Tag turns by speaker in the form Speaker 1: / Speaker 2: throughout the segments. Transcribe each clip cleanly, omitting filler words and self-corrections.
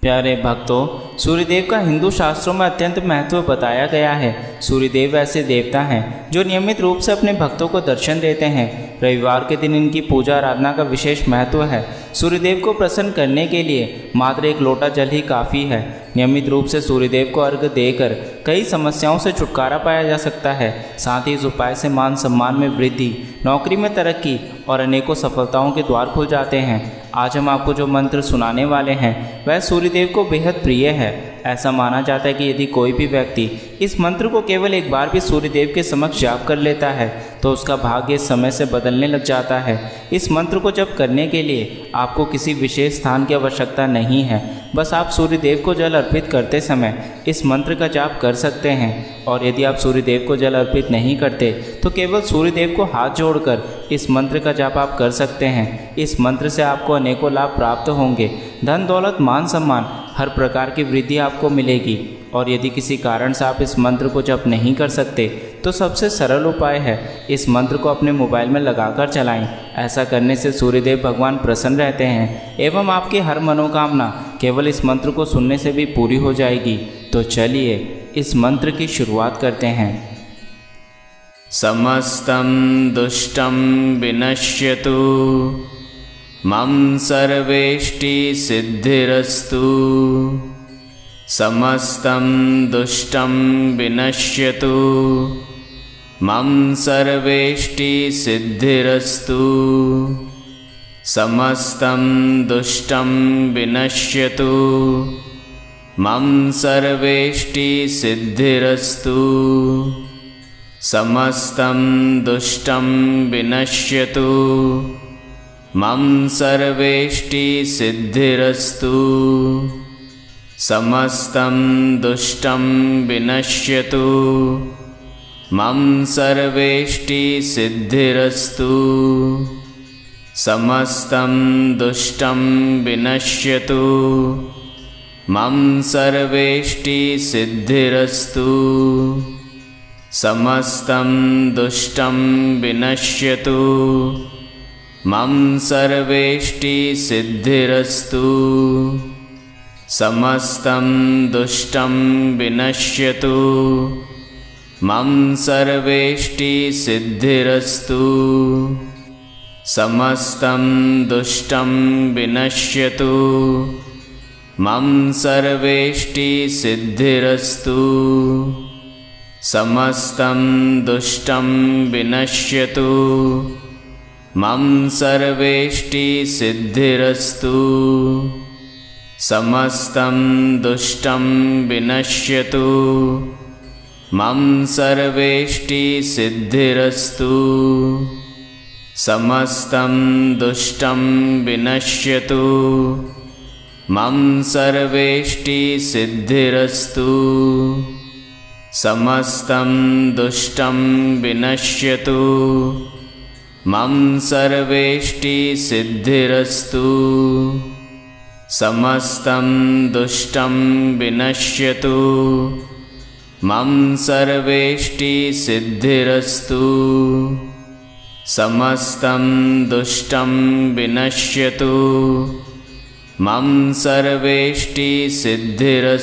Speaker 1: प्यारे भक्तों, सूर्यदेव का हिंदू शास्त्रों में अत्यंत महत्व बताया गया है। सूर्यदेव ऐसे देवता हैं जो नियमित रूप से अपने भक्तों को दर्शन देते हैं। रविवार के दिन इनकी पूजा आराधना का विशेष महत्व है। सूर्यदेव को प्रसन्न करने के लिए मात्र एक लोटा जल ही काफ़ी है। नियमित रूप से सूर्यदेव को अर्घ्य देकर कई समस्याओं से छुटकारा पाया जा सकता है। साथ ही इस उपाय से मान सम्मान में वृद्धि, नौकरी में तरक्की और अनेकों सफलताओं के द्वार खुल जाते हैं। आज हम आपको जो मंत्र सुनाने वाले हैं वह सूर्यदेव को बेहद प्रिय है। ऐसा माना जाता है कि यदि कोई भी व्यक्ति इस मंत्र को केवल एक बार भी सूर्यदेव के समक्ष जाप कर लेता है तो उसका भाग्य समय से बदलने लग जाता है। इस मंत्र को जप करने के लिए आपको किसी विशेष स्थान की आवश्यकता नहीं है। बस आप सूर्यदेव को जल अर्पित करते समय इस मंत्र का जाप कर सकते हैं। और यदि आप सूर्यदेव को जल अर्पित नहीं करते तो केवल सूर्यदेव को हाथ जोड़कर इस मंत्र का जाप आप कर सकते हैं। इस मंत्र से आपको अनेकों लाभ प्राप्त होंगे। धन दौलत मान सम्मान हर प्रकार की वृद्धि आपको मिलेगी। और यदि किसी कारण से आप इस मंत्र को जप नहीं कर सकते तो सबसे सरल उपाय है इस मंत्र को अपने मोबाइल में लगाकर चलाएं। ऐसा करने से सूर्यदेव भगवान प्रसन्न रहते हैं एवं आपकी हर मनोकामना केवल इस मंत्र को सुनने से भी पूरी हो जाएगी। तो चलिए इस मंत्र की शुरुआत करते हैं।
Speaker 2: समस्तं दुष्टं विनश्यतु मम सर्वेष्टि सिद्धिरस्तु। समस्तं दुष्टं विनश्यतु मम सर्वेष्टि सिद्धिरस्तु। समस्तं दुष्टं विनश्यतु मम सर्वेष्टि सिद्धिरस्तु। समस्तं दुष्टं विनश्यतु मम सर्वेष्टि सिद्धिरस्तु। समस्तं दुष्टं विनश्यतु मम सर्वेष्टि सिद्धिरस्तु। समस्तं दुष्टं विनश्यतु मम सर्वेष्टि सिद्धिरस्तु। समस्तं दुष्टं विनश्यतु मम सर्वेष्टि सिद्धिरस्तु। समस्तं दुष्टं विनश्यतु मम सर्वेष्टि सिद्धिरस्तु। समस्तं दुष्टं विनश्यतु मम सर्वेष्टि सिद्धिरस्तु। समस्तं दुष्टं विनश्यतु मम सर्वेष्टि सिद्धिरस्तु। समस्तं दुष्टं विनश्यतु मम सर्वेष्टि सिद्धिरस्तु। समस्तं दुष्टं विनश्यतु मम सर्वेष्टि सिद्धिरस्तु। समस्तं दुष्टं विनश्यतु मम सर्वेष्टि सिद्धिरस्तु। समस्तं दुष्टं विनश्यतु मम सर्वेष्टि सिद्धिरस्तु। समस्तं दुष्टं विनश्यतु मम सर्वेष्टि सिद्धिरस्तु।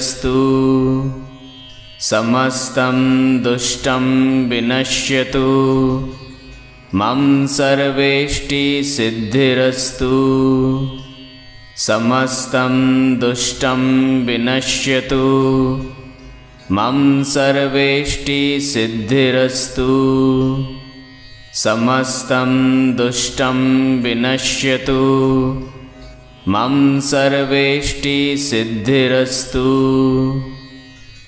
Speaker 2: समस्तं दुष्टं विनश्यतु मम सर्वेष्टि सिद्धिरस्तु। समस्तं दुष्टं विनश्यतु मम सर्वेष्टि सिद्धिरस्तु। समस्तं दुष्टं विनश्यतु मम सर्वेष्टि सिद्धिरस्तु।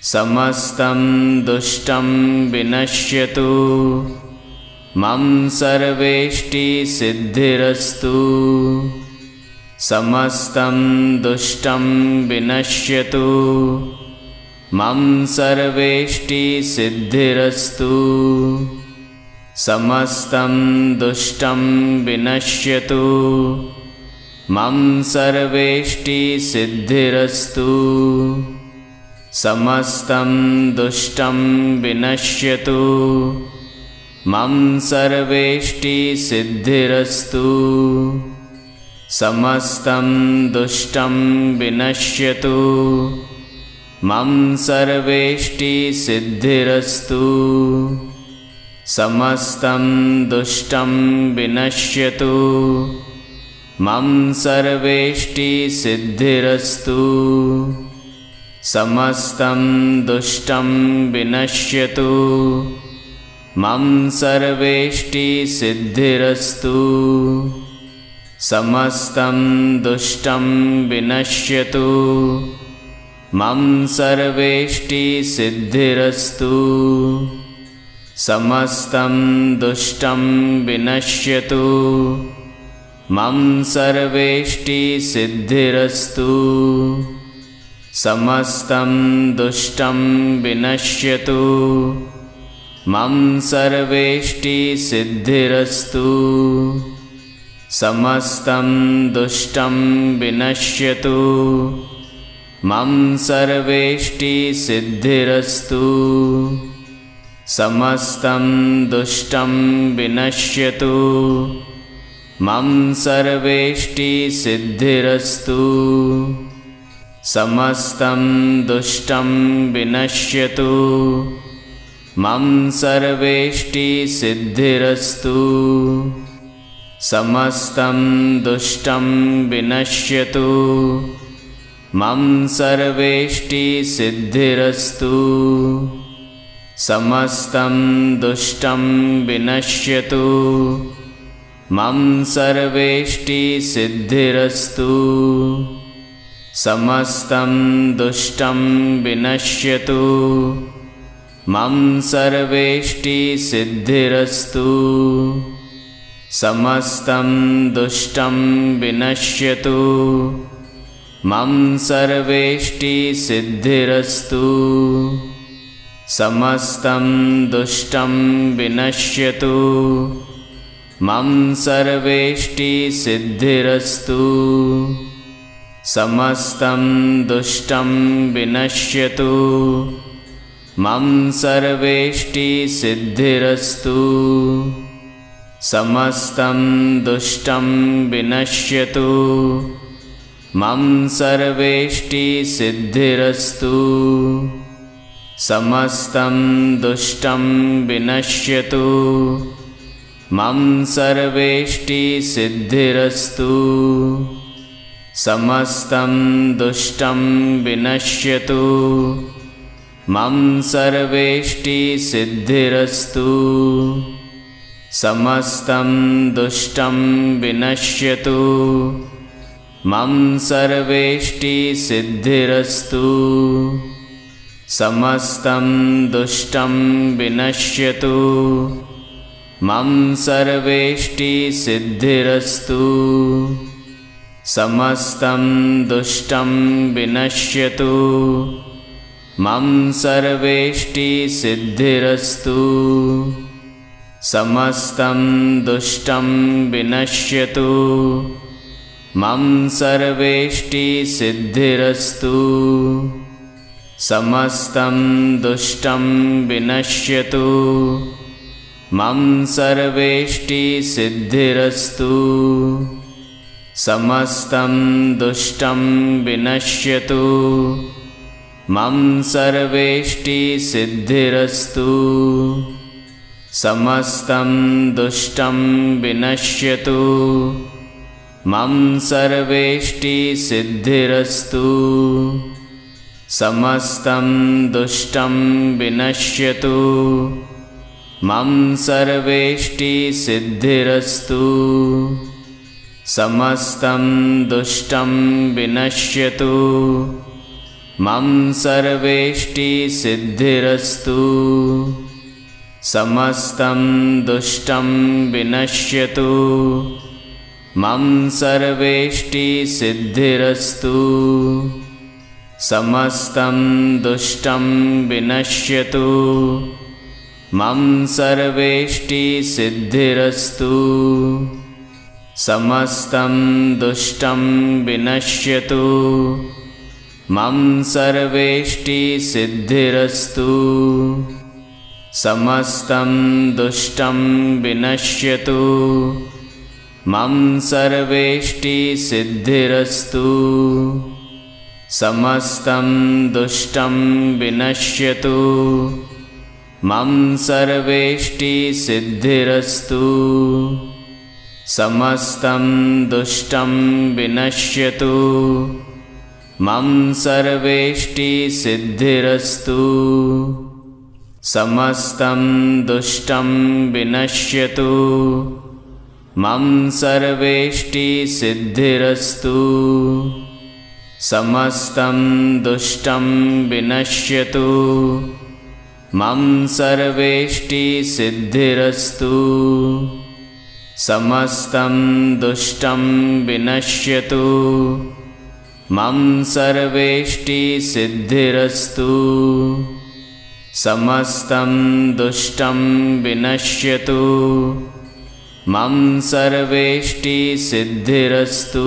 Speaker 2: समस्तं दुष्टं विनश्यतु मम सर्वेष्टि सिद्धिरस्तु। समस्तं दुष्टं विनश्यतु मम सर्वेष्टि सिद्धिरस्तु। समस्तं दुष्टं विनश्यतु मम सर्वेष्टि सिद्धिरस्तु। समस्तं दुष्टं विनश्यतु मम सर्वेष्टि सिद्धिरस्तु। समस्तं दुष्टं विनश्यतु। मम सर्वेष्टिसिद्धिरस्तु। समस्तं दुष्टं विनश्यतु। मम सर्वेष्टिसिद्धिरस्तु। समस्तं दुष्टं विनश्यतु। मम सर्वेष्टिसिद्धिरस्तु। समस्तं दुष्टं विनश्यतु। मम सर्वेष्टिसिद्धिरस्तु। समस्तं दुष्टं विनश्यतु। मम सर्वेष्टिसिद्धिरस्तु। समस्तं दुष्टं विनश्यतु। मम सर्वेष्टिसिद्धिरस्तु। समस्तं दुष्टं विनश्यतु। मम सर्वेष्टिसिद्धिरस्तु। समस्तं दुष्टं विनश्यतु। मम सर्वेष्टिसिद्धिरस्तु। समस्तं दुष्टं विनश्यतु। मम सर्वेष्टिसिद्धिरस्तु। समस्तं दुष्टं विनश्यतु। मम सर्वेष्टिसिद्धिरस्तु। समस्तं दुष्टं विनश्यतु। मम सर्वेष्टिसिद्धिरस्तु। समस्तं दुष्टं विनश्यतु। मम सर्वेष्टिसिद्धिरस्तु। समस्तं दुष्टं विनश्यतु। मम सर्वेष्टिसिद्धिरस्तु। समस्तं दुष्टं विनश्यतु। मम सर्वेष्टिसिद्धिरस्तु। समस्तं दुष्टं विनश्यतु। मम सर्वेष्टिसिद्धिरस्तु। समस्तं दुष्टं विनश्यतु। मम सर्वेष्टिसिद्धिरस्तु। समस्तं दुष्टं विनश्यतु। मम सर्वेष्टिसिद्धिरस्तु। समस्तं दुष्टं विनश्यतु। मम सर्वेष्टिसिद्धिरस्तु। समस्तं दुष्टं विनश्यतु। मम सर्वेष्टिसिद्धिरस्तु। समस्तं दुष्टं विनश्यतु। मम सर्वेष्टिसिद्धिरस्तु। समस्तं दुष्टं विनश्यतु। मम सर्वेष्टिसिद्धिरस्तु। समस्तं दुष्टं विनश्यतु। मम सर्वेष्टिसिद्धिरस्तु। समस्तं दुष्टं विनश्यतु। मम सर्वेष्टिसिद्धिरस्तु। समस्तं दुष्टं विनश्यतु। मम सर्वेष्टिसिद्धिरस्तु। समस्तं दुष्टं विनश्यतु। मम सर्वेष्टिसिद्धिरस्तु। समस्तं दुष्टं विनश्यतु। मम सर्वेष्टिसिद्धिरस्तु। समस्तं दुष्टं विनश्यतु। मम सर्वेष्टिसिद्धिरस्तु। समस्तं दुष्टं विनश्यतु। मम सर्वेष्टिसिद्धिरस्तु। समस्तं दुष्टं विनश्यतु। मम सर्वेष्टिसिद्धिरस्तु। समस्तं दुष्टं विनश्यतु। मम सर्वेष्टिसिद्धिरस्तु। समस्तं दुष्टं विनश्यतु। मम सर्वेष्टिसिद्धिरस्तु। समस्तं दुष्टं विनश्यतु। मम सर्वेष्टिसिद्धिरस्तु। समस्तं दुष्टं विनश्यतु। मम सर्वेष्टिसिद्धिरस्तु। समस्तं दुष्टं विनश्यतु। मम सर्वेष्टिसिद्धिरस्तु। समस्तं दुष्टं विनश्यतु। मम सर्वेष्टिसिद्धिरस्तु। समस्तं दुष्टं विनश्यतु। मम सर्वेष्टिसिद्धिरस्तु। समस्तं दुष्टं विनश्यतु। मम सर्वेष्टिसिद्धिरस्तु।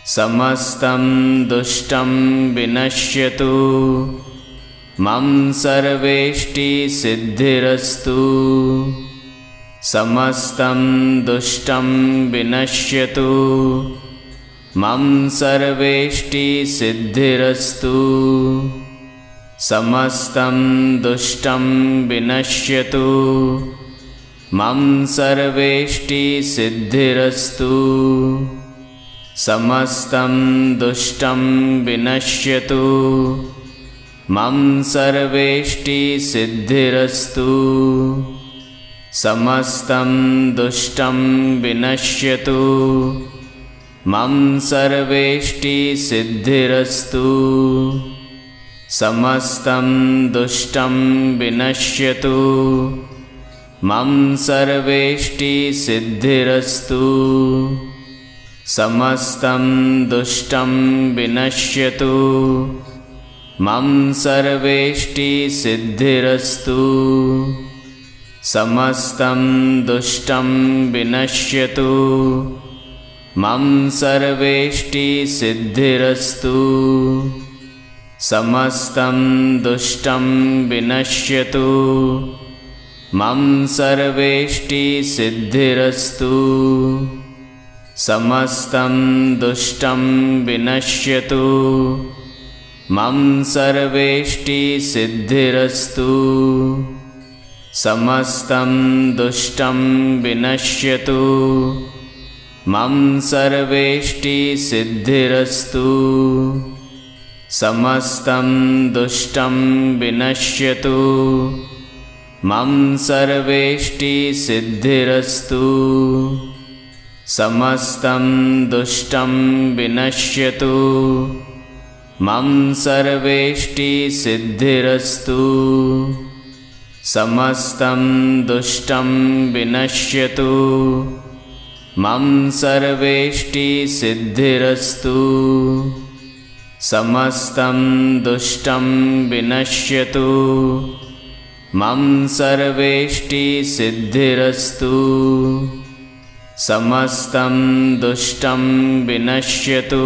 Speaker 2: समस्तं दुष्टं विनश्यतु। मम सर्वेष्टिसिद्धिरस्तु। समस्तं दुष्टं विनश्यतु। मम सर्वेष्टिसिद्धिरस्तु। समस्तं दुष्टं विनश्यतु। मम सर्वेष्टिसिद्धिरस्तु। समस्तं दुष्टं विनश्यतु। मम सर्वेष्टिसिद्धिरस्तु। समस्तं दुष्टं विनश्यतु। मम सर्वेष्टिसिद्धिरस्तु। समस्तं दुष्टं विनश्यतु। मम सर्वेष्टिसिद्धिरस्तु। समस्तं दुष्टं विनश्यतु। मम सर्वेष्टिसिद्धिरस्तु। समस्तं दुष्टं विनश्यतु। मम सर्वेष्टिसिद्धिरस्तु। समस्तं दुष्टं विनश्यतु। मम सर्वेष्टिसिद्धिरस्तु। समस्तं दुष्टं विनश्यतु। मम सर्वेष्टिसिद्धिरस्तु। समस्तं दुष्टं विनश्यतु। मम सर्वेष्टिसिद्धिरस्तु। समस्तं दुष्टं विनश्यतु। मम सर्वेष्टिसिद्धिरस्तु। समस्तं दुष्टं विनश्यतु। मम सर्वेष्टिसिद्धिरस्तु। समस्तं दुष्टं विनश्यतु। मम सर्वेष्टिसिद्धिरस्तु। समस्तं दुष्टं विनश्यतु। मम सर्वेष्टिसिद्धिरस्तु। समस्तं दुष्टं विनश्यतु।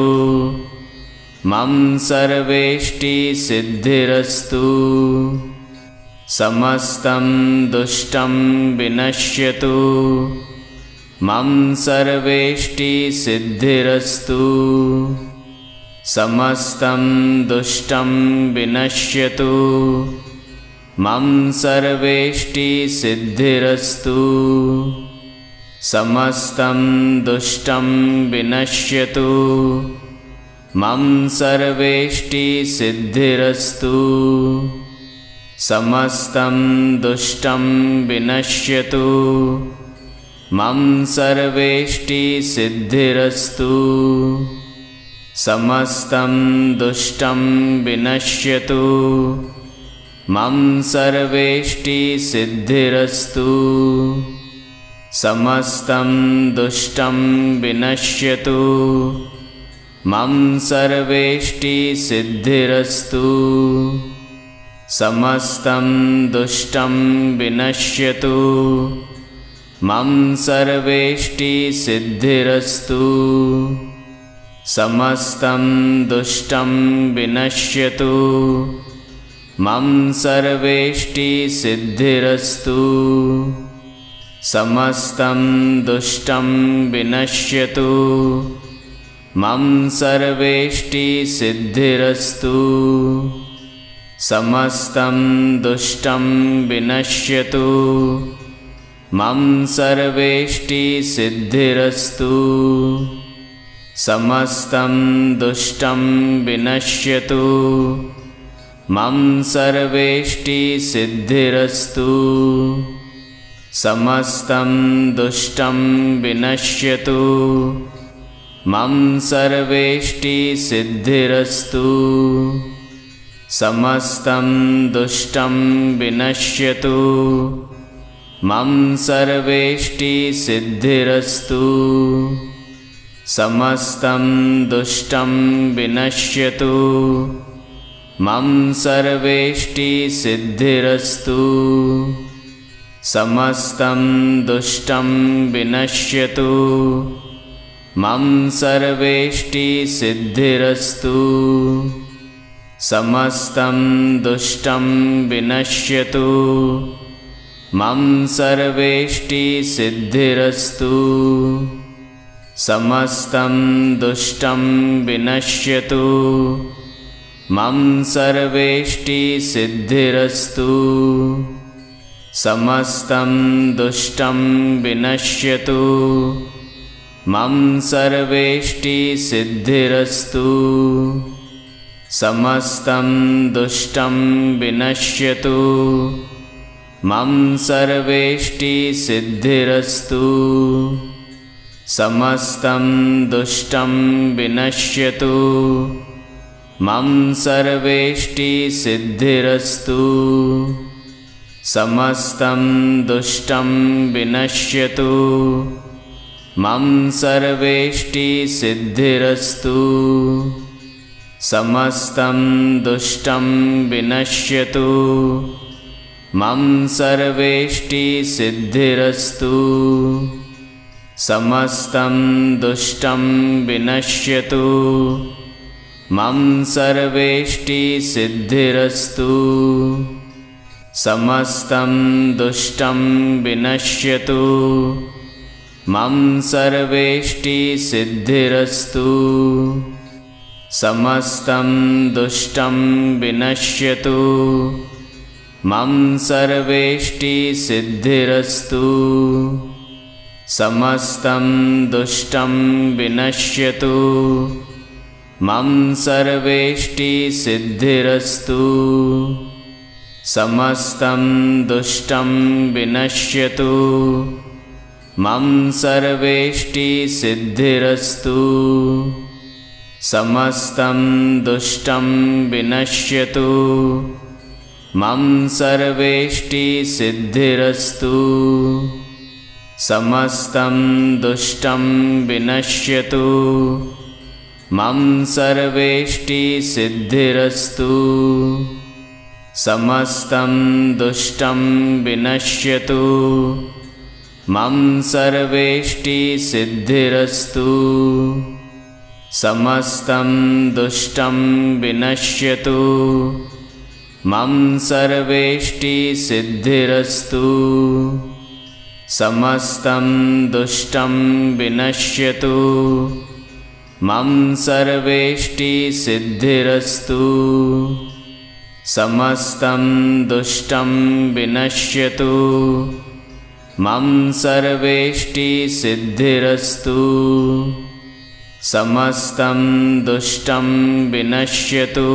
Speaker 2: मम सर्वेष्टिसिद्धिरस्तु। समस्तं दुष्टं विनश्यतु। मम सर्वेष्टिसिद्धिरस्तु। समस्तं दुष्टं विनश्यतु। मम सर्वेष्टिसिद्धिरस्तु। समस्तं दुष्टं विनश्यतु। मम सर्वेष्टिसिद्धिरस्तु। समस्तं दुष्टं विनश्यतु। मम सर्वेष्टिसिद्धिरस्तु। समस्तं दुष्टं विनश्यतु। मम सर्वेष्टिसिद्धिरस्तु। समस्तं दुष्टं विनश्यतु। मम सर्वेष्टिसिद्धिरस्तु। समस्तं दुष्टं विनश्यतु। मम सर्वेष्टिसिद्धिरस्तु। समस्तं दुष्टं विनश्यतु। मम सर्वेष्टिसिद्धिरस्तु। समस्तं दुष्टं विनश्यतु मम सर्वेष्टिसिद्धिरस्तु समस्तं दुष्टं विनश्यतु मम सर्वेष्टिसिद्धिरस्तु समस्तं दुष्टं विनश्यतु मम सर्वेष्टिसिद्धिरस्तु समस्तं दुष्टं विनश्यतु मम सर्वेष्टिसिद्धिरस्तु समस्तं दुष्टं विनश्यतु मम सर्वेष्टिसिद्धिरस्तु समस्तं दुष्टं विनश्यतु मम सर्वेष्टिसिद्धिरस्तु समस्तं दुष्टं विनश्यतु मम सर्वेष्टिसिद्धिरस्तु समस्तं दुष्टं विनश्यतु मम सर्वेष्टिसिद्धिरस्तु समस्तं दुष्टं विनश्यतु मम सर्वेष्टिसिद्धिरस्तु समस्तं दुष्टं विनश्यतु मम सर्वेष्टिसिद्धिरस्तु समस्तं दुष्टं विनश्यतु मम सर्वेष्टिसिद्धिरस्तु समस्तं दुष्टं विनश्यतु मम सर्वेष्टिसिद्धिरस्तु समस्तं दुष्टं विनश्यतु मम सर्वेष्टिसिद्धिरस्तु समस्तं दुष्टं विनश्यतु मम सर्वेष्टिसिद्धिरस्तु समस्तं दुष्टं विनश्यतु मम सर्वेष्टिसिद्धिरस्तु समस्तं दुष्टं विनश्यतु मम सर्वेष्टिसिद्धिरस्तु समस्तं दुष्टं विनश्यतु मम सर्वेष्टिसिद्धिरस्तु समस्तं दुष्टं विनश्यतु मम सर्वेष्टिसिद्धिरस्तु समस्तं दुष्टं विनश्यतु मम सर्वेष्टिसिद्धिरस्तु समस्तं दुष्टं विनश्यतु मम सर्वेष्टिसिद्धिरस्तु समस्तं दुष्टं विनश्यतु मम सर्वेष्टिसिद्धिरस्तु समस्तं दुष्टं विनश्यतु मम सर्वेष्टिसिद्धिरस्तु समस्तं दुष्टं विनश्यतु मम सर्वेष्टिसिद्धिरस्तु समस्तं दुष्टं विनश्यतु मम सर्वेष्टिसिद्धिरस्तु समस्तं दुष्टं विनश्यतु मम सर्वेष्टिसिद्धिरस्तु समस्तं दुष्टं विनश्यतु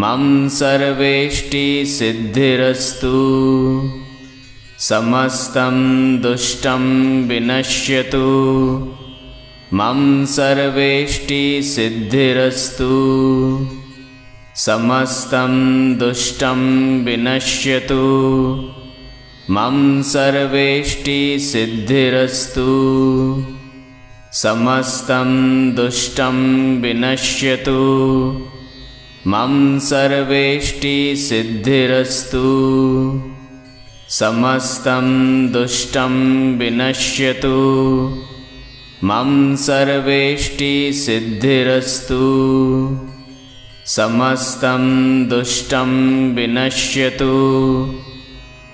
Speaker 2: मम सर्वेष्टिसिद्धिरस्तु समस्तं दुष्टं विनश्यतु मम सर्वेष्टिसिद्धिरस्तु समस्तं दुष्टं विनश्यतु मम सर्वेष्टिसिद्धिरस्तु समस्तं दुष्टं विनश्यतु मम सर्वेष्टिसिद्धिरस्तु समस्तं दुष्टं विनश्यतु मम सर्वेष्टिसिद्धिरस्तु समस्तं दुष्टं विनश्यतु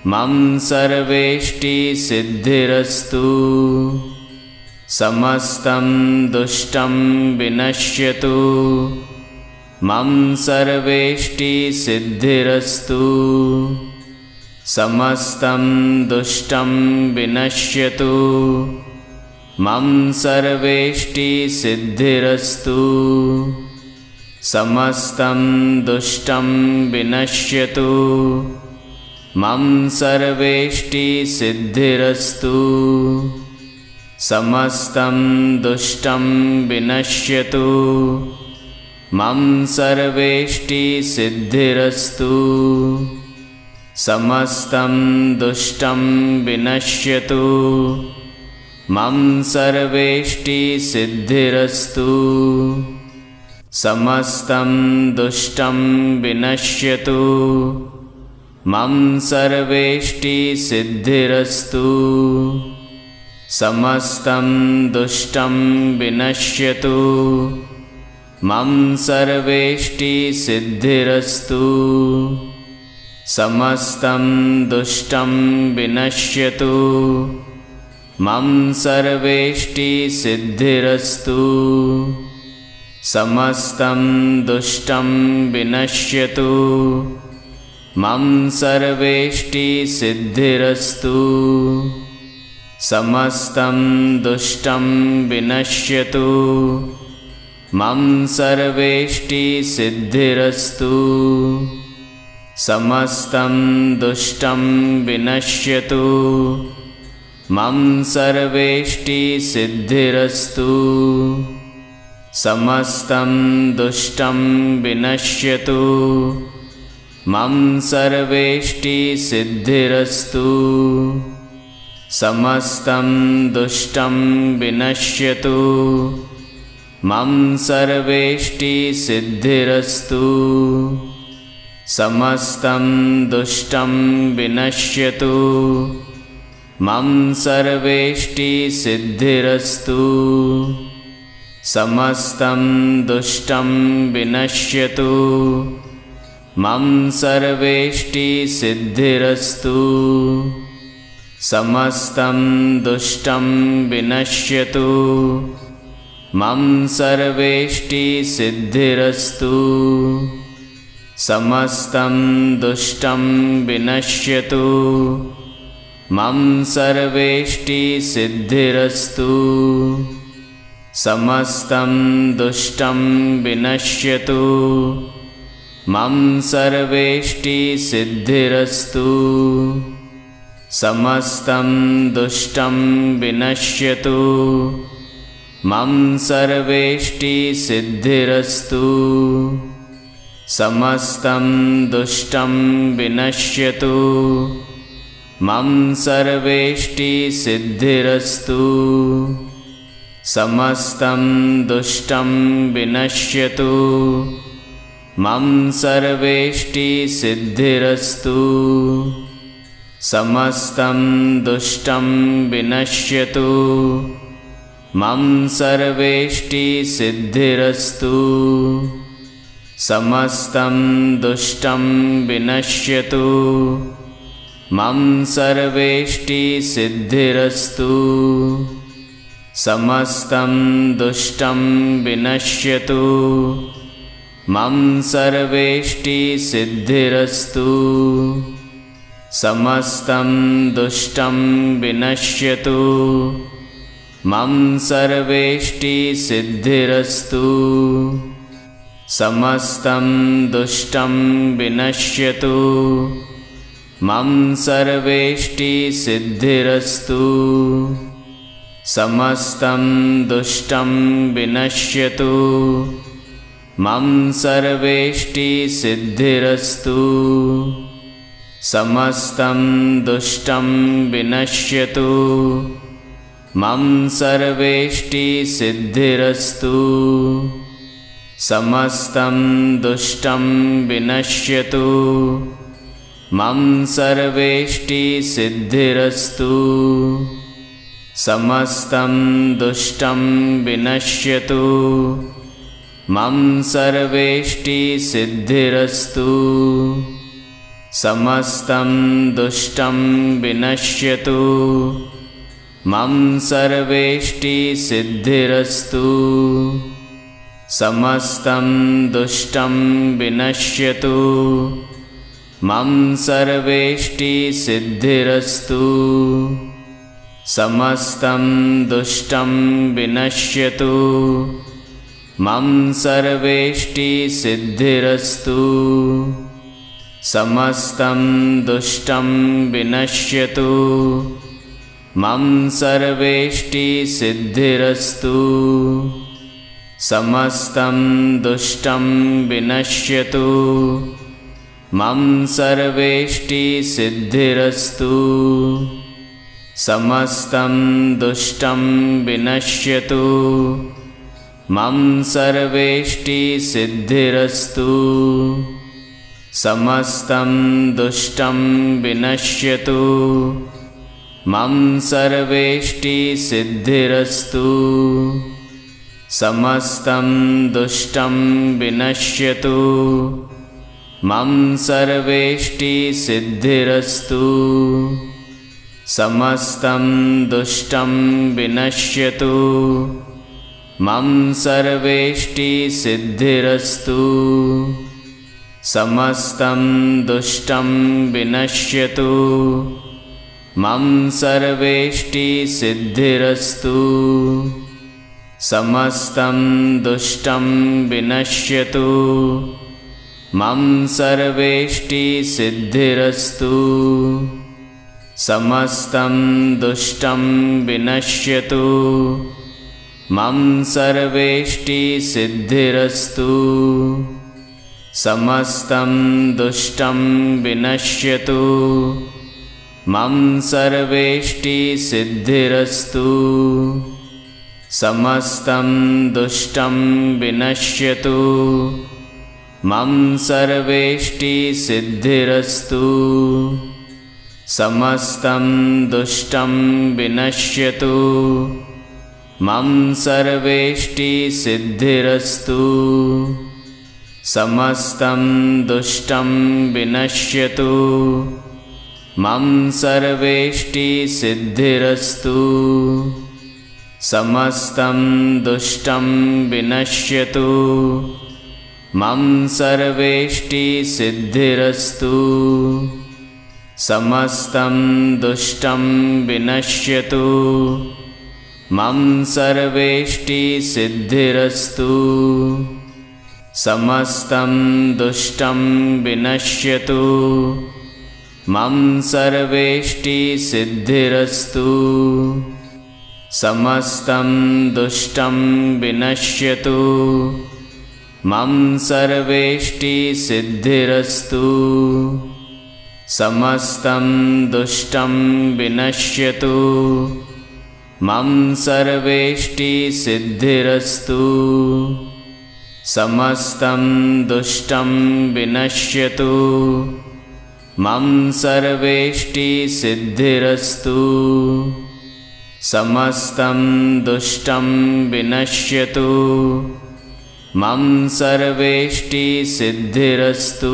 Speaker 2: मम सर्वेष्टिसिद्धिरस्तु। समस्तं दुष्टं विनश्यतु। मम सर्वेष्टिसिद्धिरस्तु। समस्तं दुष्टं विनश्यतु। मम सर्वेष्टिसिद्धिरस्तु। समस्तं दुष्टं विनश्यतु। मम सर्वेष्टिसिद्धिरस्तु। समस्तं दुष्टं विनश्यतु। मम सर्वेष्टिसिद्धिरस्तु। समस्तं दुष्टं विनश्यतु। मम सर्वेष्टिसिद्धिरस्तु। समस्तं दुष्टं विनश्यतु। मम सर्वेष्टिसिद्धिरस्तु। समस्तं दुष्टं विनश्यतु। मम सर्वेष्टिसिद्धिरस्तु। समस्तं दुष्टं विनश्यतु। मम सर्वेष्टिसिद्धिरस्तु। समस्तं दुष्टं विनश्यतु। मम सर्वेष्टिसिद्धिरस्तु। समस्तं दुष्टं विनश्यतु। मम सर्वेष्टिसिद्धिरस्तु। समस्तं दुष्टं विनश्यतु। मम सर्वेष्टिसिद्धिरस्तु। समस्तं दुष्टं विनश्यतु। मम सर्वेष्टिसिद्धिरस्तु। समस्तं दुष्टं विनश्यतु। मम सर्वेष्टिसिद्धिरस्तु। समस्तं दुष्टं विनश्यतु। मम सर्वेष्टिसिद्धिरस्तु। समस्तं दुष्टं विनश्यतु। मम सर्वेष्टिसिद्धिरस्तु। समस्तं दुष्टं विनश्यतु। मम सर्वेष्टिसिद्धिरस्तु। समस्तं दुष्टं विनश्यतु। मम सर्वेष्टिसिद्धिरस्तु। समस्तं दुष्टं विनश्यतु। मम सर्वेष्टिसिद्धिरस्तु। समस्तं दुष्टं विनश्यतु। मम सर्वेष्टिसिद्धिरस्तु। समस्तं दुष्टं विनश्यतु। मम सर्वेष्टिसिद्धिरस्तु। समस्तं दुष्टं विनश्यतु। मम सर्वेष्टिसिद्धिरस्तु। समस्तं दुष्टं विनश्यतु। मम सर्वेष्टिसिद्धिरस्तु। समस्तं दुष्टं विनश्यतु। मम सर्वेष्टिसिद्धिरस्तु। समस्तं दुष्टं विनश्यतु। मम सर्वेष्टिसिद्धिरस्तु। समस्तं दुष्टं विनश्यतु। मम सर्वेष्टिसिद्धिरस्तु। समस्तं दुष्टं विनश्यतु। मम सर्वेष्टिसिद्धिरस्तु। समस्तं दुष्टं विनश्यतु। मम सर्वेष्टिसिद्धिरस्तु। समस्तं दुष्टं विनश्यतु। मम सर्वेष्टिसिद्धिरस्तु। समस्तं दुष्टं विनश्यतु। मम सर्वेष्टिसिद्धिरस्तु। समस्तं दुष्टं विनश्यतु। मम सर्वेष्टिसिद्धिरस्तु। समस्तं दुष्टं विनश्यतु मम सर्वेष्टिसिद्धिरस्तु समस्तं दुष्टं विनश्यतु मम सर्वेष्टिसिद्धिरस्तु समस्तं दुष्टं विनश्यतु मम सर्वेष्टिसिद्धिरस्तु समस्तं दुष्टं विनश्यतु मम सर्वेष्टिसिद्धिरस्तु समस्तं दुष्टं विनश्यतु मम सर्वेष्टिसिद्धिरस्तु समस्तं दुष्टं विनश्यतु मम सर्वेष्टिसिद्धिरस्तु समस्तं दुष्टं विनश्यतु मम सर्वेष्टिसिद्धिरस्तु समस्तं दुष्टं विनश्यतु मम सर्वेष्टिसिद्धिरस्तु समस्तं दुष्टं विनश्यतु मम सर्वेष्टिसिद्धिरस्तु समस्तं दुष्टं विनश्यतु मम सर्वेष्टिसिद्धिरस्तु समस्तं दुष्टं विनश्यतु मम सर्वेष्टिसिद्धिरस्तु समस्तं दुष्टं विनश्यतु मम सर्वेष्टिसिद्धिरस्तु समस्तं दुष्टं विनश्यतु मम सर्वेष्टिसिद्धिरस्तु समस्तं दुष्टं विनश्यतु मम सर्वेष्टिसिद्धिरस्तु समस्तं दुष्टं विनश्यतु मम सर्वेष्टिसिद्धिरस्तु समस्तं दुष्टं विनश्यतु मम सर्वेष्टिसिद्धिरस्तु समस्तं दुष्टं विनश्यतु मम सर्वेष्टिसिद्धिरस्तु समस्तं दुष्टं विनश्यतु मम सर्वेष्टिसिद्धिरस्तु समस्तं दुष्टं विनश्यतु मम सर्वेष्टिसिद्धिरस्तु समस्तं दुष्टं विनश्यतु मम सर्वेष्टिसिद्धिरस्तु समस्तं दुष्टं विनश्यतु मम सर्वेष्टिसिद्धिरस्तु समस्तं दुष्टं विनश्यतु मम सर्वेष्टिसिद्धिरस्तु समस्तं दुष्टं विनश्यतु मम सर्वेष्टिसिद्धिरस्तु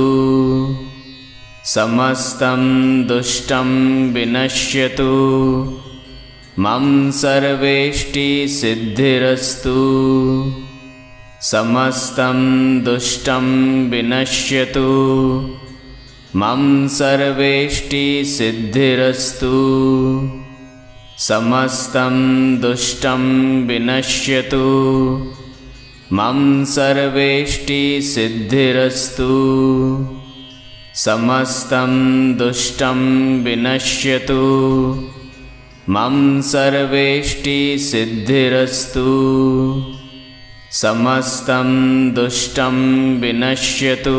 Speaker 2: समस्तं दुष्टं विनश्यतु मम सर्वेष्टिसिद्धिरस्तु समस्तं दुष्टं विनश्यतु मम सर्वेष्टिसिद्धिरस्तु समस्तं दुष्टं विनश्यतु मम सर्वेष्टिसिद्धिरस्तु समस्तं दुष्टं विनश्यतु मम सर्वेष्टिसिद्धिरस्तु समस्तं दुष्टं विनश्यतु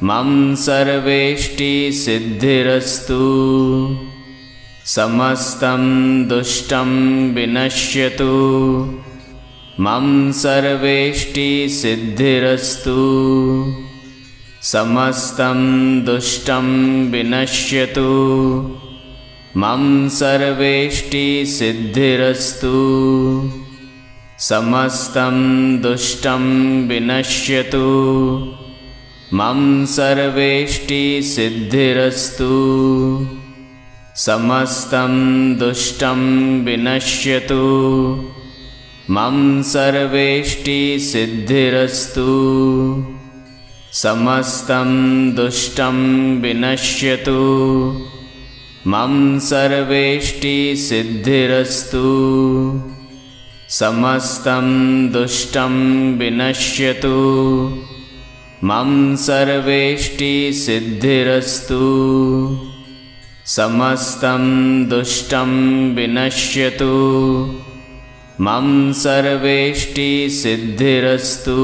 Speaker 2: मम सर्वेष्टिसिद्धिरस्तु समस्तं दुष्टं विनश्यतु मम सर्वेष्टिसिद्धिरस्तु समस्तं दुष्टं विनश्यतु मम सर्वेष्टिसिद्धिरस्तु समस्तं दुष्टं विनश्यतु मम सर्वेष्टिसिद्धिरस्तु समस्तं दुष्टं विनश्यतु मम सर्वेष्टिसिद्धिरस्तु समस्तं दुष्टं विनश्यतु मम सर्वेष्टिसिद्धिरस्तु समस्तं दुष्टं विनश्यतु मम सर्वेष्टिसिद्धिरस्तु समस्तं दुष्टं विनश्यतु मम सर्वेष्टिसिद्धिरस्तु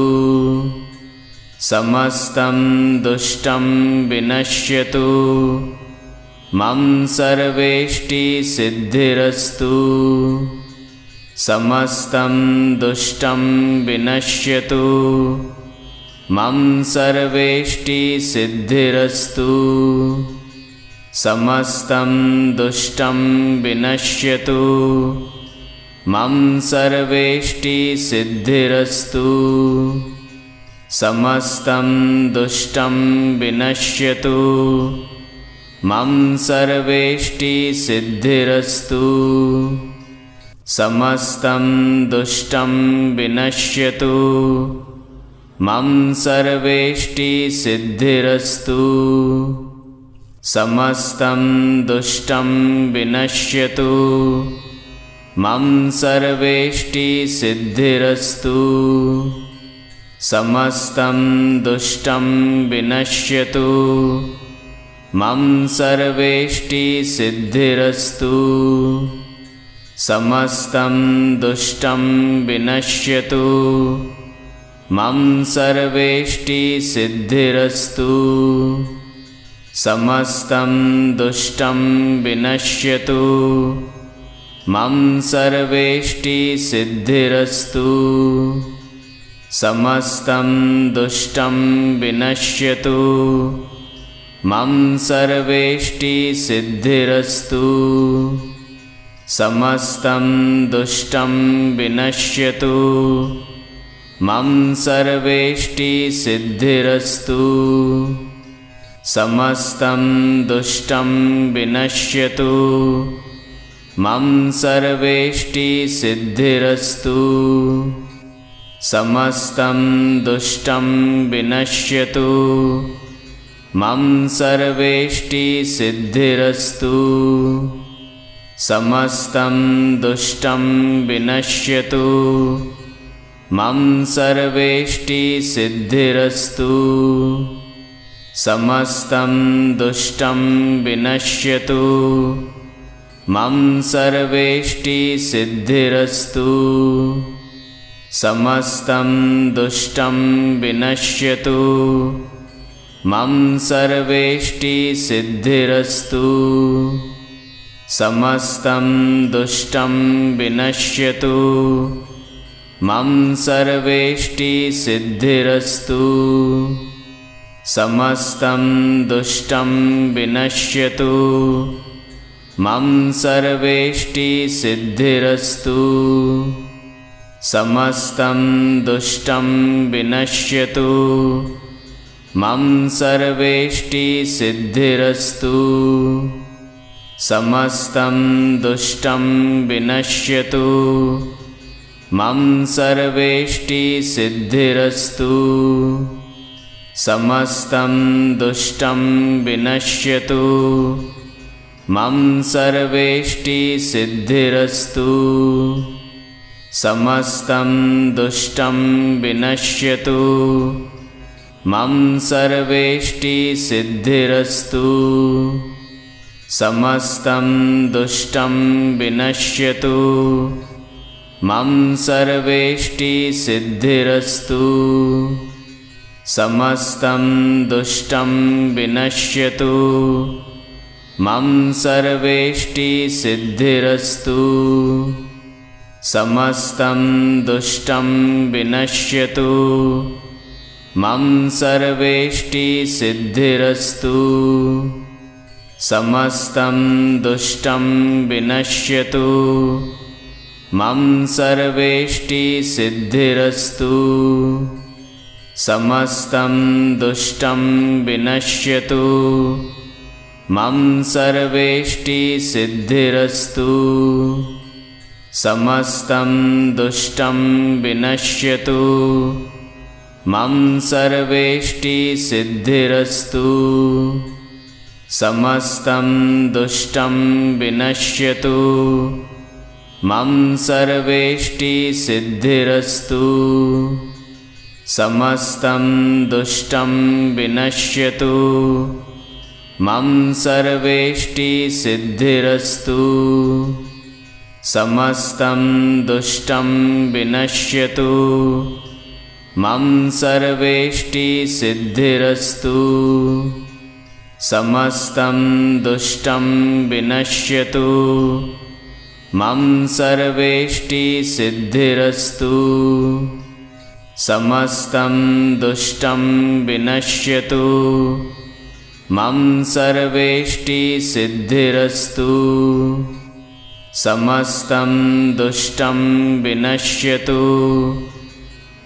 Speaker 2: समस्तं दुष्टं विनश्यतु मम सर्वेष्टिसिद्धिरस्तु समस्तं दुष्टं विनश्यतु मम सर्वेष्टिसिद्धिरस्तु समस्तं दुष्टं विनश्यतु मम सर्वेष्टिसिद्धिरस्तु समस्तं दुष्टं विनश्यतु मम सर्वेष्टिसिद्धिरस्तु समस्तं दुष्टं विनश्यतु मम सर्वेष्टिसिद्धिरस्तु समस्तं दुष्टं विनश्यतु मम सर्वेष्टिसिद्धिरस्तु समस्तं दुष्टं विनश्यतु मम सर्वेष्टिसिद्धिरस्तु समस्तं दुष्टं विनश्यतु मम सर्वेष्टिसिद्धिरस्तु समस्तं दुष्टं विनश्यतु मम सर्वेष्टिसिद्धिरस्तु समस्तं दुष्टं विनश्यतु मम सर्वेष्टिसिद्धिरस्तु समस्तं दुष्टं विनश्यतु मम सर्वेष्टिसिद्धिरस्तु समस्तं दुष्टं विनश्यतु मम सर्वेष्टिसिद्धिरस्तु समस्तं दुष्टं विनश्यतु मम सर्वेष्टिसिद्धिरस्तु समस्तं दुष्टं विनश्यतु मम सर्वेष्टिसिद्धिरस्तु समस्तं दुष्टं विनश्यतु मम सर्वेष्टिसिद्धिरस्तु समस्तं दुष्टं विनश्यतु मम सर्वेष्टिसिद्धिरस्तु समस्तं दुष्टं विनश्यतु मम सर्वेष्टिसिद्धिरस्तु समस्तं दुष्टं विनश्यतु मम सर्वेष्टिसिद्धिरस्तु समस्तं दुष्टं विनश्यतु मम सर्वेष्टिसिद्धिरस्तु समस्तं दुष्टं विनश्यतु मम सर्वेष्टिसिद्धिरस्तु समस्तं दुष्टं विनश्यतु मम सर्वेष्टिसिद्धिरस्तु समस्तं दुष्टं विनश्यतु मम सर्वेष्टिसिद्धिरस्तु समस्तं दुष्टं विनश्यतु मम सर्वेष्टिसिद्धिरस्तु समस्तं दुष्टं विनश्यतु मम सर्वेष्टिसिद्धिरस्तु समस्तं दुष्टं विनश्यतु मम सर्वेष्टिसिद्धिरस्तु समस्तं दुष्टं विनश्यतु मम सर्वेष्टिसिद्धिरस्तु समस्तं दुष्टं विनश्यतु। मम सर्वेष्टिसिद्धिरस्तु। समस्तं दुष्टं विनश्यतु। मम सर्वेष्टिसिद्धिरस्तु। समस्तं दुष्टं विनश्यतु। मम सर्वेष्टिसिद्धिरस्तु। समस्तं दुष्टं विनश्यतु। मम सर्वेष्टिसिद्धिरस्तु। समस्तं दुष्टं विनश्यतु। मम सर्वेष्टिसिद्धिरस्तु। समस्तं दुष्टं विनश्यतु। मम सर्वेष्टिसिद्धिरस्तु। समस्तं दुष्टं विनश्यतु। मम सर्वेष्टिसिद्धिरस्तु। समस्तं दुष्टं विनश्यतु।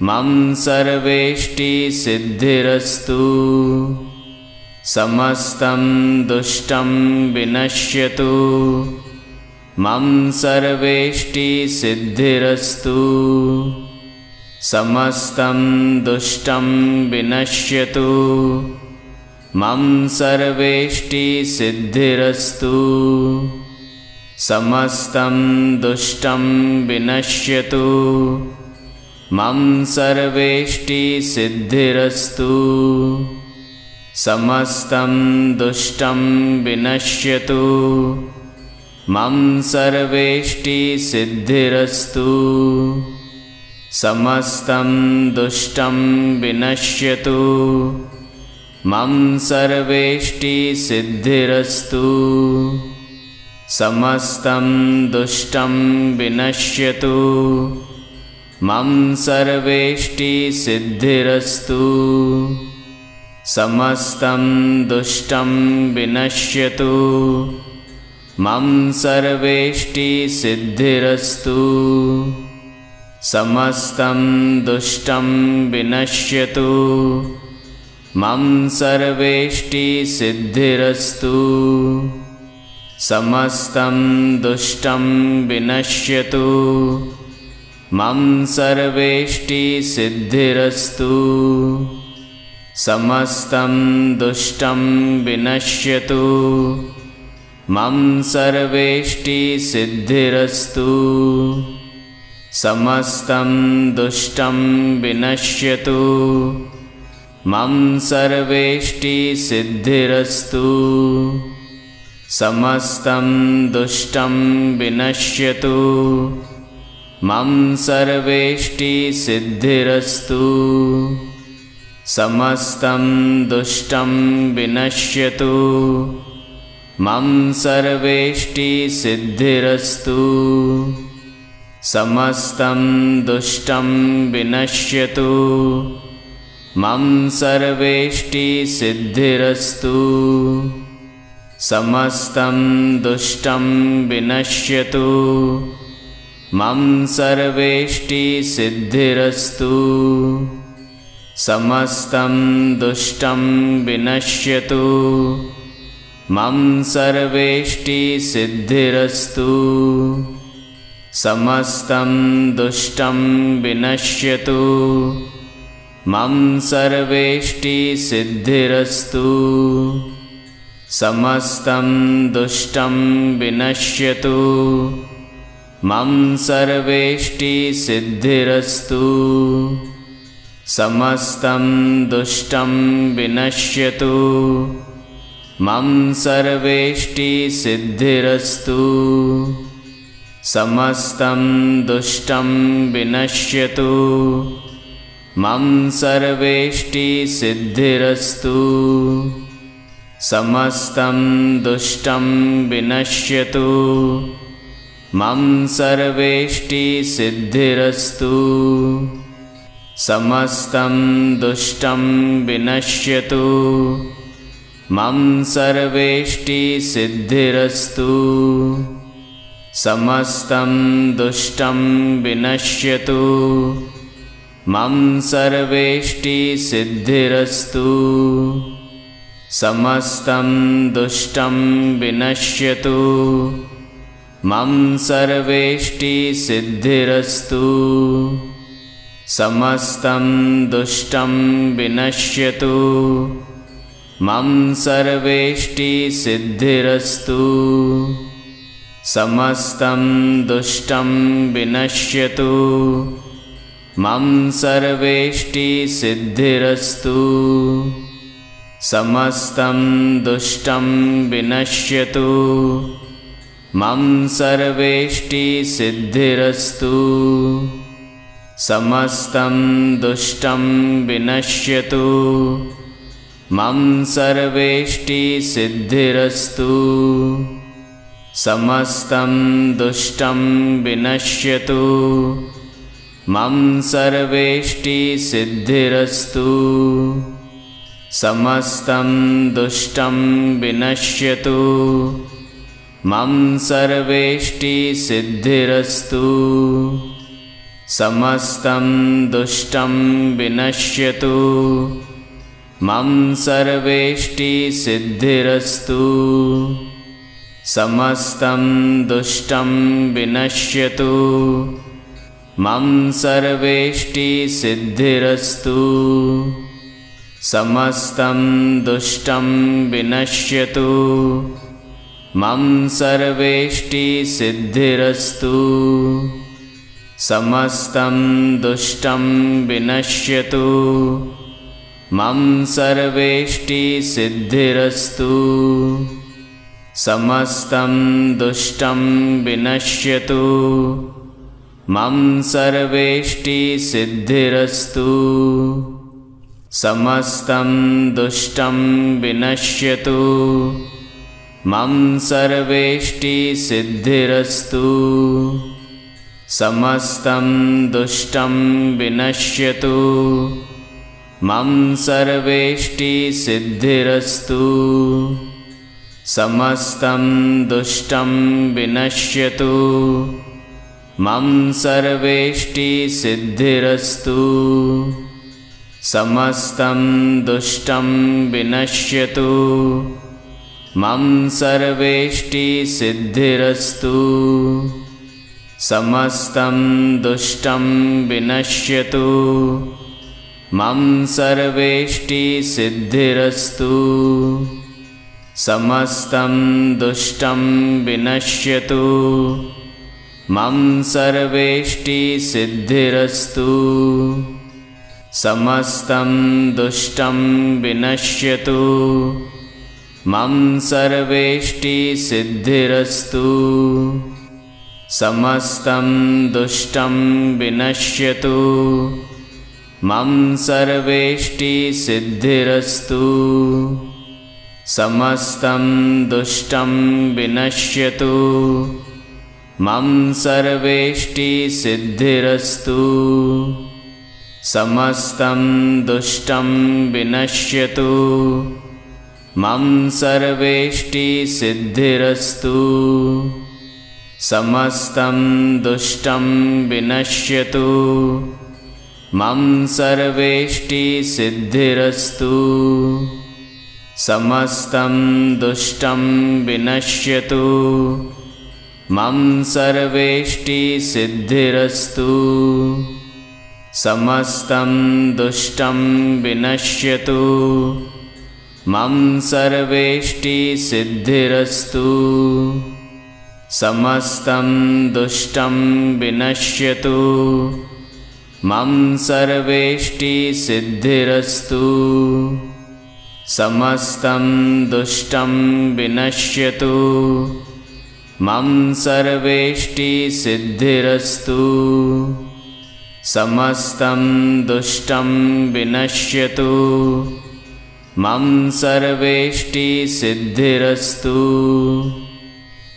Speaker 2: मम सर्वेष्टिसिद्धिरस्तु। समस्तं दुष्टं विनश्यतु। मम सर्वेष्टिसिद्धिरस्तु। समस्तं दुष्टं विनश्यतु। मम सर्वेष्टिसिद्धिरस्तु। समस्तं दुष्टं विनश्यतु। मम सर्वेष्टिसिद्धिरस्तु। समस्तं दुष्टं विनश्यतु। मम सर्वेष्टिसिद्धिरस्तु। समस्तं दुष्टं विनश्यतु। मम सर्वेष्टिसिद्धिरस्तु। समस्तं दुष्टं विनश्यतु। मम सर्वेष्टिसिद्धिरस्तु। समस्तं दुष्टं विनश्यतु। मम सर्वेष्टिसिद्धिरस्तु। समस्तं दुष्टं विनश्यतु। मम सर्वेष्टिसिद्धिरस्तु। समस्तं दुष्टं विनश्यतु। मम सर्वेष्टिसिद्धिरस्तु। समस्तं दुष्टं विनश्यतु। मम सर्वेष्टिसिद्धिरस्तु। समस्तं दुष्टं विनश्यतु। मम सर्वेष्टिसिद्धिरस्तु। समस्तं दुष्टं विनश्यतु। मम सर्वेष्टिसिद्धिरस्तु। समस्तं दुष्टं विनश्यतु। मम सर्वेष्टिसिद्धिरस्तु। समस्तं दुष्टं विनश्यतु। मम सर्वेष्टिसिद्धिरस्तु। समस्तं दुष्टं विनश्यतु। मम सर्वेष्टिसिद्धिरस्तु। समस्तं दुष्टं विनश्यतु। मम सर्वेष्टिसिद्धिरस्तु। समस्तं दुष्टं विनश्यतु। मम सर्वेष्टिसिद्धिरस्तु। समस्तं दुष्टं विनश्यतु। मम सर्वेष्टिसिद्धिरस्तु। समस्तं दुष्टं विनश्यतु। मम सर्वेष्टिसिद्धिरस्तु। समस्तं दुष्टं विनश्यतु। मम सर्वेष्टिसिद्धिरस्तु। समस्तं दुष्टं विनश्यतु। मम सर्वेष्टिसिद्धिरस्तु। समस्तं दुष्टं विनश्यतु। मम सर्वेष्टिसिद्धिरस्तु। समस्तं दुष्टं विनश्यतु। मम सर्वेष्टिसिद्धिरस्तु। समस्तं दुष्टं विनश्यतु। मम सर्वेष्टिसिद्धिरस्तु। समस्तं दुष्टं विनश्यतु। मम सर्वेष्टिसिद्धिरस्तु। समस्तं दुष्टं विनश्यतु। मम सर्वेष्टिसिद्धिरस्तु। समस्तं दुष्टं विनश्यतु। मम सर्वेष्टिसिद्धिरस्तु। समस्तं दुष्टं विनश्यतु। मम सर्वेष्टिसिद्धिरस्तु। समस्तं दुष्टं विनश्यतु। मम सर्वेष्टिसिद्धिरस्तु। समस्तं दुष्टं विनश्यतु। मम सर्वेष्टिसिद्धिरस्तु। समस्तं दुष्टं विनश्यतु। मम सर्वेष्टिसिद्धिरस्तु। समस्तं दुष्टं विनश्यतु। मम सर्वेष्टिसिद्धिरस्तु। समस्तं दुष्टं विनश्यतु। मम सर्वेष्टिसिद्धिरस्तु। समस्तं दुष्टं विनश्यतु। मम सर्वेष्टिसिद्धिरस्तु। समस्तं दुष्टं विनश्यतु। मम सर्वेष्टिसिद्धिरस्तु। समस्तं दुष्टं विनश्यतु। मम सर्वेष्टिसिद्धिरस्तु। समस्तं दुष्टं विनश्यतु। मम सर्वेष्टिसिद्धिरस्तु। समस्तं दुष्टं विनश्यतु। मम सर्वेष्टिसिद्धिरस्तु। समस्तं दुष्टं विनश्यतु। मम सर्वेष्टिसिद्धिरस्तु। समस्तं दुष्टं विनश्यतु। मम सर्वेष्टिसिद्धिरस्तु। समस्तं दुष्टं विनश्यतु। मम सर्वेष्टिसिद्धिरस्तु। समस्तं दुष्टं विनश्यतु। मम सर्वेष्टिसिद्धिरस्तु। समस्तं दुष्टं विनश्यतु। मम सर्वेष्टिसिद्धिरस्तु। समस्तं दुष्टं विनश्यतु। मम सर्वेष्टिसिद्धिरस्तु। समस्तं दुष्टं विनश्यतु। मम सर्वेष्टिसिद्धिरस्तु। समस्तं दुष्टं विनश्यतु। मम सर्वेष्टिसिद्धिरस्तु। समस्तं दुष्टं विनश्यतु। मम सर्वेष्टिसिद्धिरस्तु। समस्तं दुष्टं विनश्यतु। मम सर्वेष्टिसिद्धिरस्तु। समस्तं दुष्टं विनश्यतु। मम सर्वेष्टिसिद्धिरस्तु। समस्तं दुष्टं विनश्यतु। मम सर्वेष्टिसिद्धिरस्तु। समस्तं दुष्टं विनश्यतु। मम सर्वेष्टिसिद्धिरस्तु।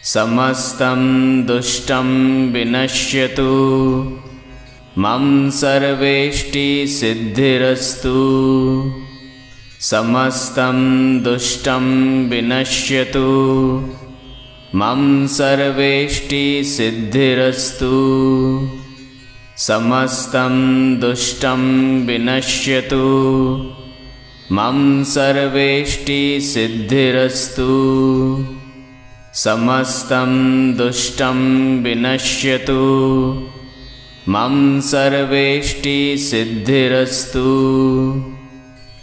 Speaker 2: समस्तं दुष्टं विनश्यतु। मम सर्वेष्टिसिद्धिरस्तु। समस्तं दुष्टं विनश्यतु। मम सर्वेष्टिसिद्धिरस्तु। समस्तं दुष्टं विनश्यतु। मम सर्वेष्टिसिद्धिरस्तु। समस्तं दुष्टं विनश्यतु। मम सर्वेष्टिसिद्धिरस्तु।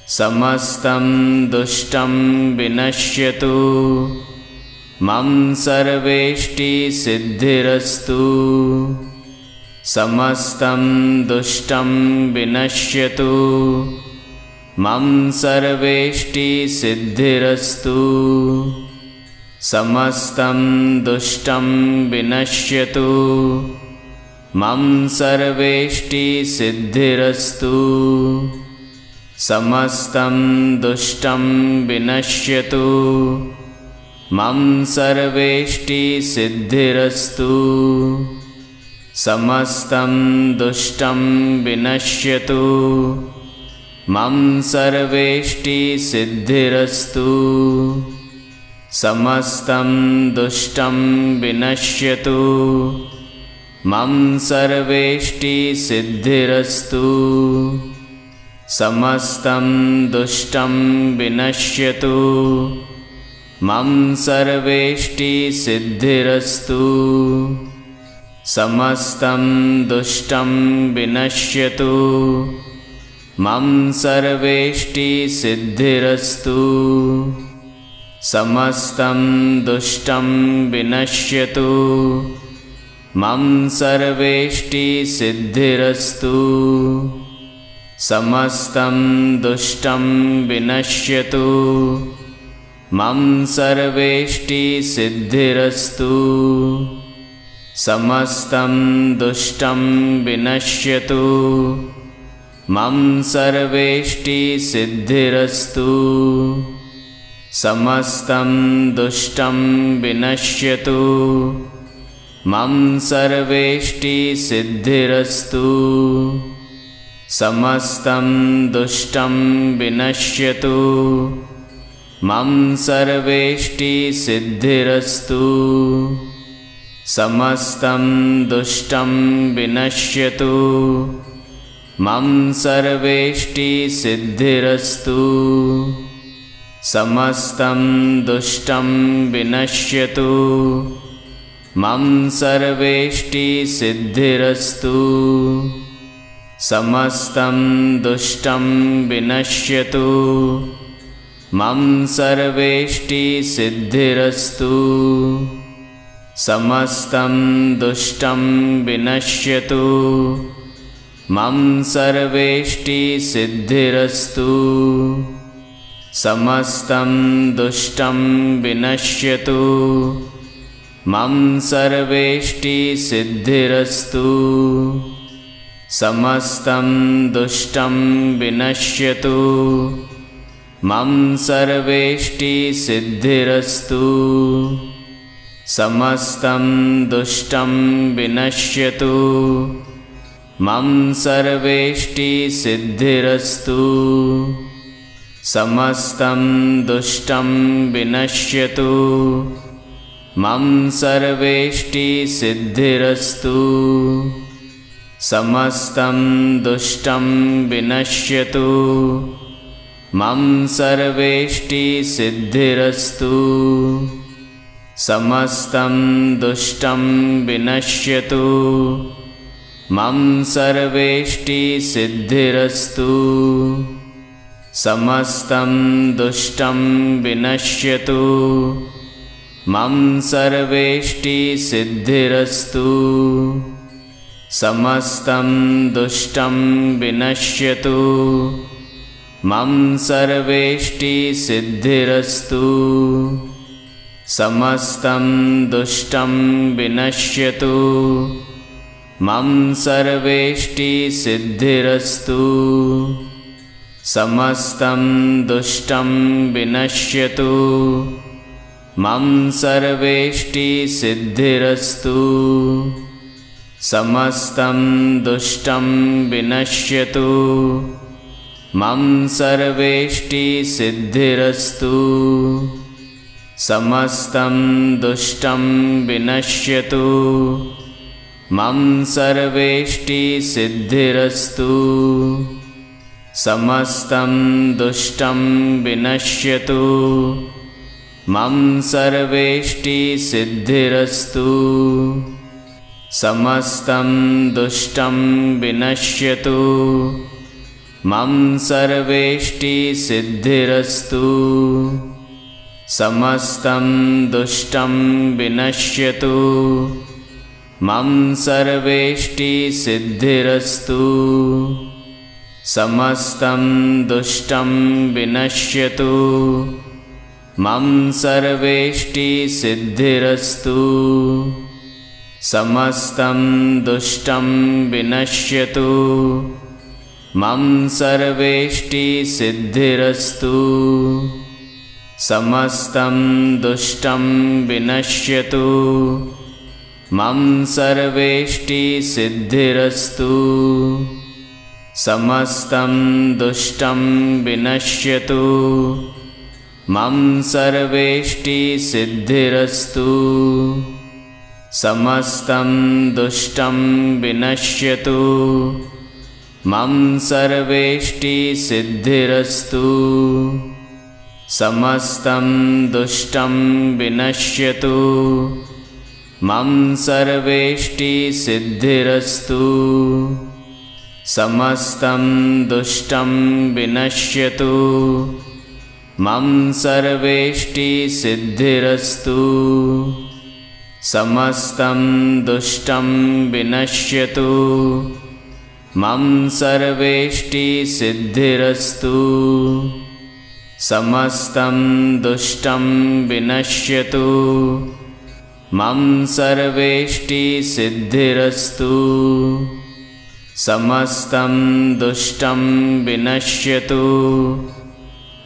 Speaker 2: समस्तं दुष्टं विनश्यतु। मम सर्वेष्टिसिद्धिरस्तु। समस्तं दुष्टं विनश्यतु। मम सर्वेष्टिसिद्धिरस्तु। समस्तं दुष्टं विनश्यतु। मम सर्वेष्टिसिद्धिरस्तु। समस्तं दुष्टं विनश्यतु। मम सर्वेष्टिसिद्धिरस्तु। समस्तं दुष्टं विनश्यतु। मम सर्वेष्टिसिद्धिरस्तु। समस्तं दुष्टं विनश्यतु। मम सर्वेष्टिसिद्धिरस्तु। समस्तं दुष्टं विनश्यतु। मम सर्वेष्टिसिद्धिरस्तु। समस्तं दुष्टं विनश्यतु। मम सर्वेष्टिसिद्धिरस्तु। समस्तं दुष्टं विनश्यतु। मम सर्वेष्टिसिद्धिरस्तु। समस्तं दुष्टं विनश्यतु। मम सर्वेष्टिसिद्धिरस्तु। समस्तं दुष्टं विनश्यतु। मम सर्वेष्टिसिद्धिरस्तु। समस्तं दुष्टं विनश्यतु। मम सर्वेष्टिसिद्धिरस्तु। समस्तं दुष्टं विनश्यतु। मम सर्वेष्टिसिद्धिरस्तु। समस्तं दुष्टं विनश्यतु। मम सर्वेष्टिसिद्धिरस्तु। समस्तं दुष्टं विनश्यतु। मम सर्वेष्टिसिद्धिरस्तु। समस्तं दुष्टं विनश्यतु। मम सर्वेष्टिसिद्धिरस्तु। समस्तं दुष्टं विनश्यतु। मम सर्वेष्टिसिद्धिरस्तु। समस्तं दुष्टं विनश्यतु। मम सर्वेष्टिसिद्धिरस्तु। समस्तं दुष्टं विनश्यतु। मम सर्वेष्टिसिद्धिरस्तु। समस्तं दुष्टं विनश्यतु। मम सर्वेष्टिसिद्धिरस्तु। समस्तं दुष्टं विनश्यतु। मम सर्वेष्टिसिद्धिरस्तु। समस्तं दुष्टं विनश्यतु। मम सर्वेष्टिसिद्धिरस्तु। समस्तं दुष्टं विनश्यतु। मम सर्वेष्टिसिद्धिरस्तु। समस्तं दुष्टं विनश्यतु। मम सर्वेष्टिसिद्धिरस्तु। समस्तं दुष्टं विनश्यतु। मम सर्वेष्टिसिद्धिरस्तु। समस्तं दुष्टं विनश्यतु। मम सर्वेष्टिसिद्धिरस्तु। समस्तं दुष्टं विनश्यतु। मम सर्वेष्टिसिद्धिरस्तु। समस्तं दुष्टं विनश्यतु। मम सर्वेष्टिसिद्धिरस्तु। समस्तं दुष्टं विनश्यतु। मम सर्वेष्टिसिद्धिरस्तु। समस्तं दुष्टं विनश्यतु। मम सर्वेष्टिसिद्धिरस्तु। समस्तं दुष्टं विनश्यतु। मम सर्वेष्टिसिद्धिरस्तु। समस्तं दुष्टं विनश्यतु। मम सर्वेष्टिसिद्धिरस्तु। समस्तं दुष्टं विनश्यतु। मम सर्वेष्टिसिद्धिरस्तु। समस्तं दुष्टं विनश्यतु। मम सर्वेष्टिसिद्धिरस्तु। समस्तं दुष्टं विनश्यतु। मम सर्वेष्टिसिद्धिरस्तु। समस्तं दुष्टं विनश्यतु। मम सर्वेष्टिसिद्धिरस्तु। समस्तं दुष्टं विनश्यतु। मम सर्वेष्टिसिद्धिरस्तु। समस्तं दुष्टं विनश्यतु। मम सर्वेष्टिसिद्धिरस्तु। समस्तं दुष्टं विनश्यतु। मम सर्वेष्टिसिद्धिरस्तु। समस्तं दुष्टं विनश्यतु। मम सर्वेष्टिसिद्धिरस्तु। समस्तं दुष्टं विनश्यतु। मम सर्वेष्टिसिद्धिरस्तु। समस्तं दुष्टं विनश्यतु।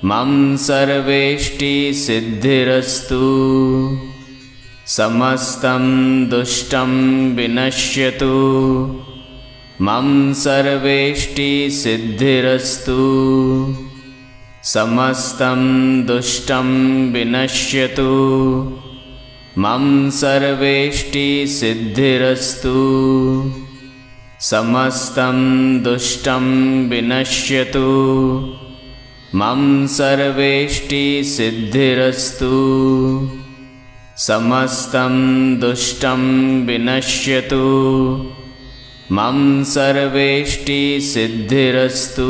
Speaker 2: मम सर्वेष्टिसिद्धिरस्तु। समस्तं दुष्टं विनश्यतु। मम सर्वेष्टिसिद्धिरस्तु। समस्तं दुष्टं विनश्यतु। मम सर्वेष्टिसिद्धिरस्तु। समस्तं दुष्टं विनश्यतु। मम सर्वेष्टिसिद्धिरस्तु। समस्तं दुष्टं विनश्यतु। मम सर्वेष्टिसिद्धिरस्तु।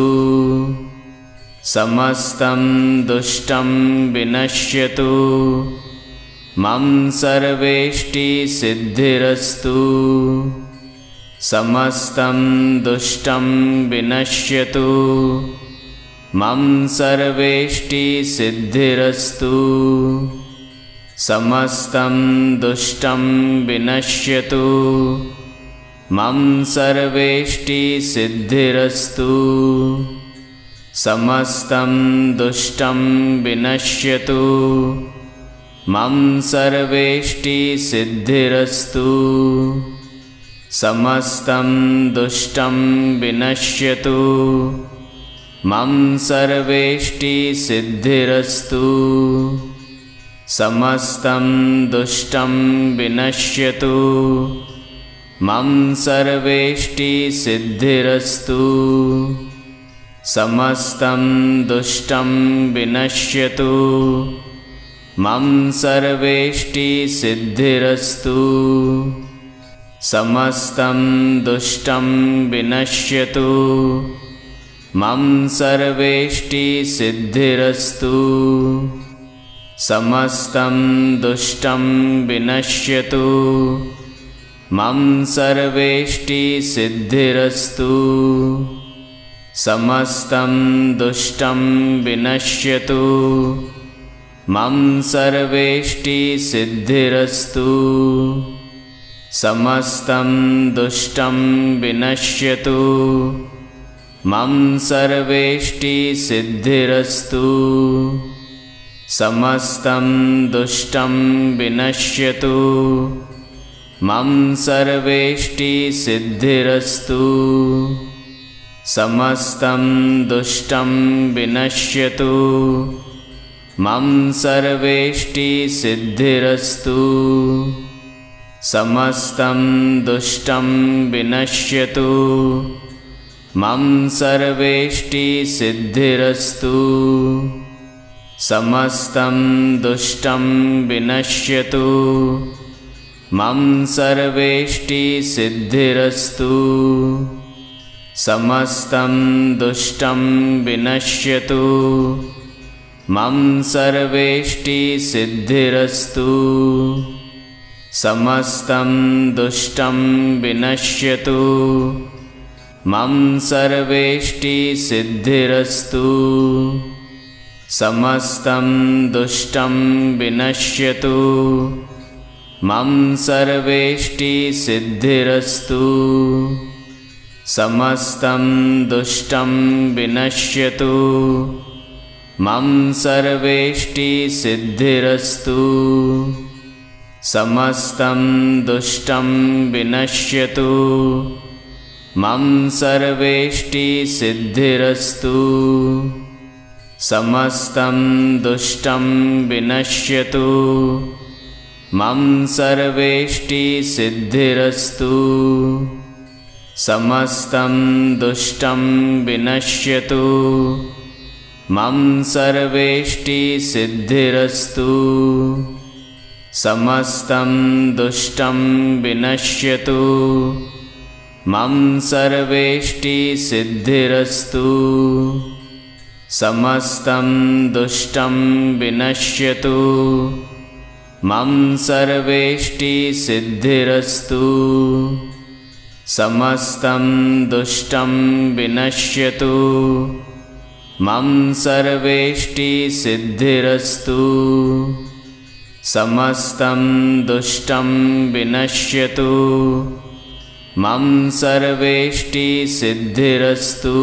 Speaker 2: समस्तं दुष्टं विनश्यतु। मम सर्वेष्टिसिद्धिरस्तु। समस्तं दुष्टं विनश्यतु। मम सर्वेष्टिसिद्धिरस्तु। समस्तं दुष्टं विनश्यतु। मम सर्वेष्टिसिद्धिरस्तु। समस्तं दुष्टं विनश्यतु। मम सर्वेष्टिसिद्धिरस्तु। समस्तं दुष्टं विनश्यतु। मम सर्वेष्टिसिद्धिरस्तु। समस्तं दुष्टं विनश्यतु। मम सर्वेष्टिसिद्धिरस्तु। समस्तं दुष्टं विनश्यतु। मम सर्वेष्टिसिद्धिरस्तु। समस्तं दुष्टं विनश्यतु। मम सर्वेष्टिसिद्धिरस्तु। समस्तं दुष्टं विनश्यतु। मम सर्वेष्टिसिद्धिरस्तु। समस्तं दुष्टं विनश्यतु। मम सर्वेष्टिसिद्धिरस्तु। समस्तं दुष्टं विनश्यतु। मम सर्वेष्टिसिद्धिरस्तु। समस्तं दुष्टं विनश्यतु। मम सर्वेष्टिसिद्धिरस्तु। समस्तं दुष्टं विनश्यतु। मम सर्वेष्टिसिद्धिरस्तु। समस्तं दुष्टं विनश्यतु मम सर्वेष्टिसिद्धिरस्तु समस्तं दुष्टं विनश्यतु मम सर्वेष्टिसिद्धिरस्तु समस्तं दुष्टं विनश्यतु मम सर्वेष्टिसिद्धिरस्तु समस्तं दुष्टं विनश्यतु मम सर्वेष्टिसिद्धिरस्तु समस्तं दुष्टं विनश्यतु मम सर्वेष्टिसिद्धिरस्तु समस्तं दुष्टं विनश्यतु मम सर्वेष्टिसिद्धिरस्तु समस्तं दुष्टं विनश्यतु मम सर्वेष्टिसिद्धिरस्तु समस्तं दुष्टं विनश्यतु मम सर्वेष्टिसिद्धिरस्तु समस्तं दुष्टं विनश्यतु मम सर्वेष्टिसिद्धिरस्तु समस्तं दुष्टं विनश्यतु मम सर्वेष्टिसिद्धिरस्तु समस्तं दुष्टं विनश्यतु मम सर्वेष्टिसिद्धिरस्तु समस्तं दुष्टं विनश्यतु मम सर्वेष्टिसिद्धिरस्तु समस्तं दुष्टं विनश्यतु मम सर्वेष्टिसिद्धिरस्तु